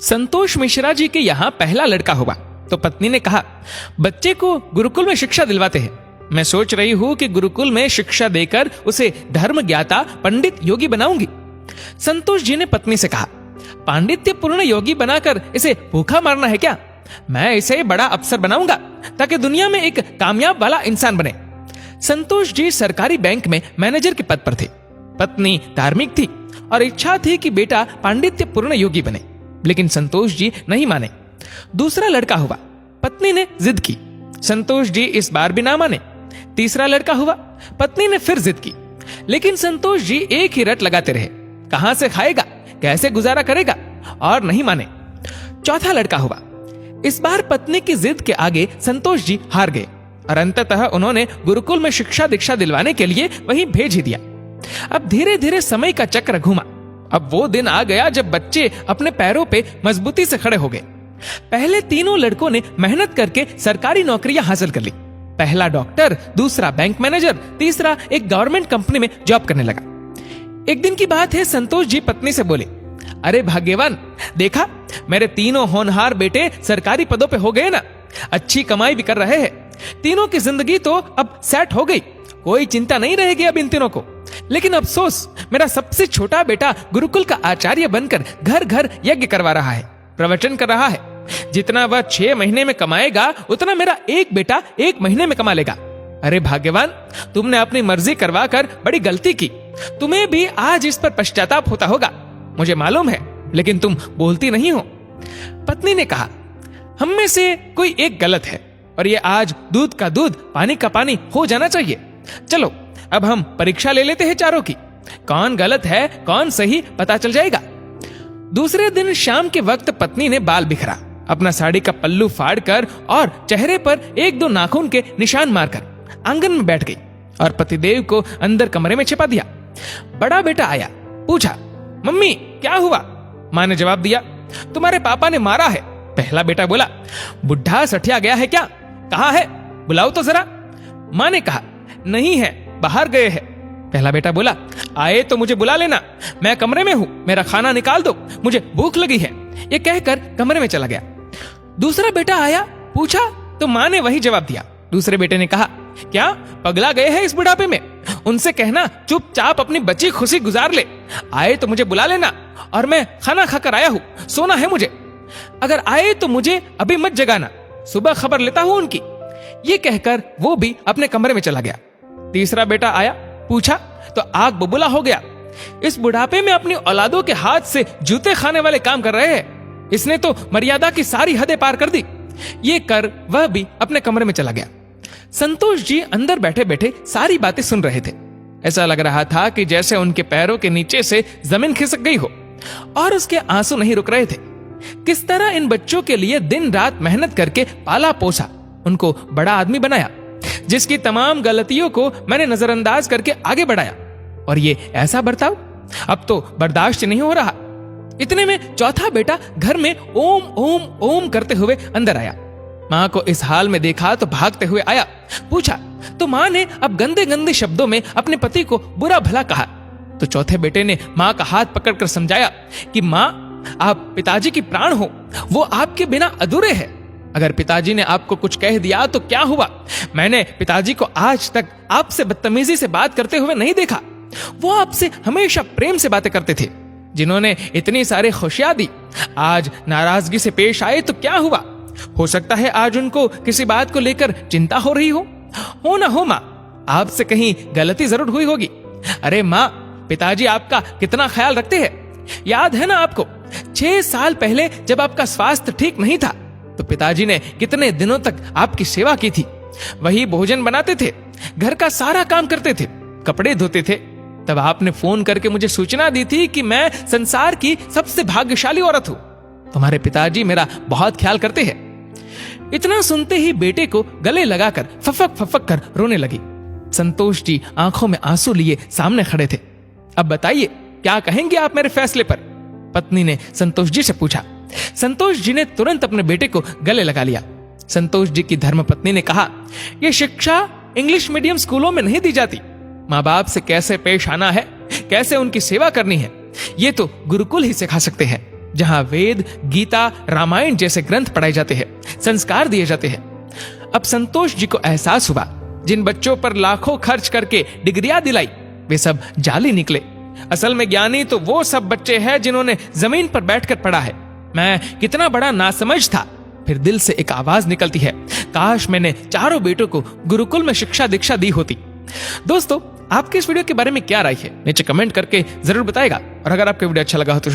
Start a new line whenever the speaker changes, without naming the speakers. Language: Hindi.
संतोष मिश्रा जी के यहाँ पहला लड़का हुआ तो पत्नी ने कहा, बच्चे को गुरुकुल में शिक्षा दिलवाते हैं। मैं सोच रही हूं कि गुरुकुल में शिक्षा देकर उसे धर्म ज्ञाता पंडित योगी बनाऊंगी। संतोष जी ने पत्नी से कहा, पांडित्य पूर्ण योगी बनाकर इसे भूखा मारना है क्या? मैं इसे बड़ा अफसर बनाऊंगा ताकि दुनिया में एक कामयाब वाला इंसान बने। संतोष जी सरकारी बैंक में मैनेजर के पद पर थे। पत्नी धार्मिक थी और इच्छा थी कि बेटा पांडित्य पूर्ण योगी बने, लेकिन संतोष जी नहीं माने। दूसरा लड़का हुआ, पत्नी ने जिद की। संतोष जी इस बार भी ना माने। तीसरा लड़का हुआ, पत्नी ने फिर जिद की, लेकिन संतोष जी एक ही रट लगाते रहे, कहां से खाएगा, कैसे गुजारा करेगा, और नहीं माने। चौथा लड़का हुआ। इस बार पत्नी की जिद के आगे संतोष जी हार गए और अंततः उन्होंने गुरुकुल में शिक्षा दीक्षा दिलवाने के लिए वहीं भेज ही दिया। अब धीरे धीरे समय का चक्र घूमा। अब वो दिन आ गया जब बच्चे अपने पैरों पे मजबूती से खड़े हो गए। पहले तीनों लड़कों ने मेहनत करके सरकारी नौकरियां हासिल कर ली। पहला डॉक्टर, दूसरा बैंक मैनेजर, तीसरा एक गवर्नमेंट कंपनी में जॉब करने लगा। एक दिन की बात है, संतोष जी पत्नी से बोले, अरे भाग्यवान, देखा मेरे तीनों होनहार बेटे सरकारी पदों पे हो गए ना, अच्छी कमाई भी कर रहे हैं। तीनों की जिंदगी तो अब सेट हो गई, कोई चिंता नहीं रहेगी अब इन तीनों को। लेकिन अफसोस, मेरा सबसे छोटा बेटा गुरुकुल का आचार्य बनकर घर घर यज्ञ करवा रहा है, प्रवचन कर रहा है। जितना वह 6 महीने में कमाएगा उतना मेरा एक बेटा 1 महीने में कमा लेगा। अरे भाग्यवान, तुमने अपनी मर्जी करवा कर बड़ी गलती की। तुम्हें भी आज इस पर पश्चाताप होता होगा, मुझे मालूम है, लेकिन तुम बोलती नहीं हो। पत्नी ने कहा, हम में से कोई एक गलत है और ये आज दूध का दूध पानी का पानी हो जाना चाहिए। चलो अब हम परीक्षा ले लेते हैं चारों की, कौन गलत है कौन सही पता चल जाएगा। दूसरे दिन शाम के वक्त पत्नी ने बाल बिखरा, अपना साड़ी का पल्लू फाड़कर और चेहरे पर 1-2 नाखून के निशान मारकर आंगन में बैठ गई और पतिदेव को अंदर कमरे में छिपा दिया। बड़ा बेटा आया, पूछा, मम्मी क्या हुआ? मां ने जवाब दिया, तुम्हारे पापा ने मारा है। पहला बेटा बोला, बुढ़ा सठिया गया है क्या? कहां है, बुलाओ तो जरा। मां ने कहा, नहीं है, बाहर गए हैं। पहला बेटा बोला, आए तो मुझे बुला लेना, मैं कमरे में हूं, मेरा खाना निकाल दो, मुझे भूख लगी है। ये कहकर कमरे में चला गया। दूसरा बेटा आया, पूछा तो मां ने वही जवाब दिया। दूसरे बेटे ने कहा, क्या पगला गए हैं इस बुढ़ापे में? उनसे कहना चुपचाप अपनी बची खुशी गुजार ले। आए तो मुझे बुला लेना और मैं खाना खाकर आया हूं, सोना है मुझे। अगर आए तो मुझे अभी मत जगाना, सुबह खबर लेता हूं उनकी। ये कहकर वो भी अपने कमरे में चला गया। तीसरा बेटा आया, पूछा तो आग बबूला हो गया। इस बुढ़ापे में अपनी औलादों के हाथ से जूते खाने वाले काम कर रहे हैं। इसने तो मर्यादा की सारी हदें पार कर दी। ये कर वह भी अपने कमरे में चला गया। संतोष जी अंदर बैठे बैठे सारी बातें सुन रहे थे। ऐसा लग रहा था कि जैसे उनके पैरों के नीचे से जमीन खिसक गई हो और उसके आंसू नहीं रुक रहे थे। किस तरह इन बच्चों के लिए दिन रात मेहनत करके पाला पोसा, उनको बड़ा आदमी बनाया, जिसकी तमाम गलतियों को मैंने नजरअंदाज करके आगे बढ़ाया, और ये ऐसा बर्ताव अब तो बर्दाश्त नहीं हो रहा। इतने में चौथा बेटा घर में ओम ओम ओम करते हुए अंदर आया। मां को इस हाल में देखा तो भागते हुए आया, पूछा तो मां ने अब गंदे गंदे शब्दों में अपने पति को बुरा भला कहा। तो चौथे बेटे ने मां का हाथ पकड़कर समझाया कि मां, आप पिताजी की प्राण हो, वो आपके बिना अधूरे हैं। अगर पिताजी ने आपको कुछ कह दिया तो क्या हुआ? मैंने पिताजी को आज तक आपसे बदतमीजी से बात करते हुए नहीं देखा। वो आपसे हमेशा प्रेम से बातें करते थे। जिन्होंने इतनी सारी खुशियां दी, आज नाराजगी से पेश आए तो क्या हुआ? हो सकता है आज उनको किसी बात को लेकर चिंता हो रही हो ना हो मां, आपसे कहीं गलती जरूर हुई होगी। अरे मां, पिताजी आपका कितना ख्याल रखते हैं। याद है ना आपको, 6 साल पहले जब आपका स्वास्थ्य ठीक नहीं था तो पिताजी ने कितने दिनों तक आपकी सेवा की थी। वही भोजन बनाते थे, घर का सारा काम करते थे, कपड़े धोते थे। तब आपने फोन करके मुझे सूचना दी थी कि मैं संसार की सबसे भाग्यशाली औरत हूं। तुम्हारे पिताजी मेरा बहुत ख्याल करते हैं। इतना सुनते ही बेटे को गले लगाकर फफक फफक कर रोने लगी। संतोष जी आंखों में आंसू लिए सामने खड़े थे। अब बताइए, क्या कहेंगे आप मेरे फैसले पर? पत्नी ने संतोष जी से पूछा। संतोष जी ने तुरंत अपने बेटे को गले लगा लिया। संतोष जी की धर्मपत्नी ने कहा, यह शिक्षा इंग्लिश मीडियम स्कूलों में नहीं दी जाती। माँ बाप से कैसे पेश आना है, कैसे उनकी सेवा करनी है, ये तो गुरुकुल ही सिखा सकते हैं। जहां वेद, गीता, रामायण जैसे ग्रंथ पढ़ाए जाते हैं, संस्कार दिए जाते हैं। अब संतोष जी को एहसास हुआ, जिन बच्चों पर लाखों खर्च करके डिग्रियां दिलाई वे सब जाली निकले। असल में ज्ञानी तो वो सब बच्चे हैं जिन्होंने जमीन पर बैठकर पढ़ा है। मैं कितना बड़ा नासमझ था। फिर दिल से एक आवाज निकलती है, काश मैंने चारों बेटों को गुरुकुल में शिक्षा दीक्षा दी होती। दोस्तों, आपके इस वीडियो के बारे में क्या राय है नीचे कमेंट करके जरूर बताएगा। और अगर आपको वीडियो अच्छा लगा हो तो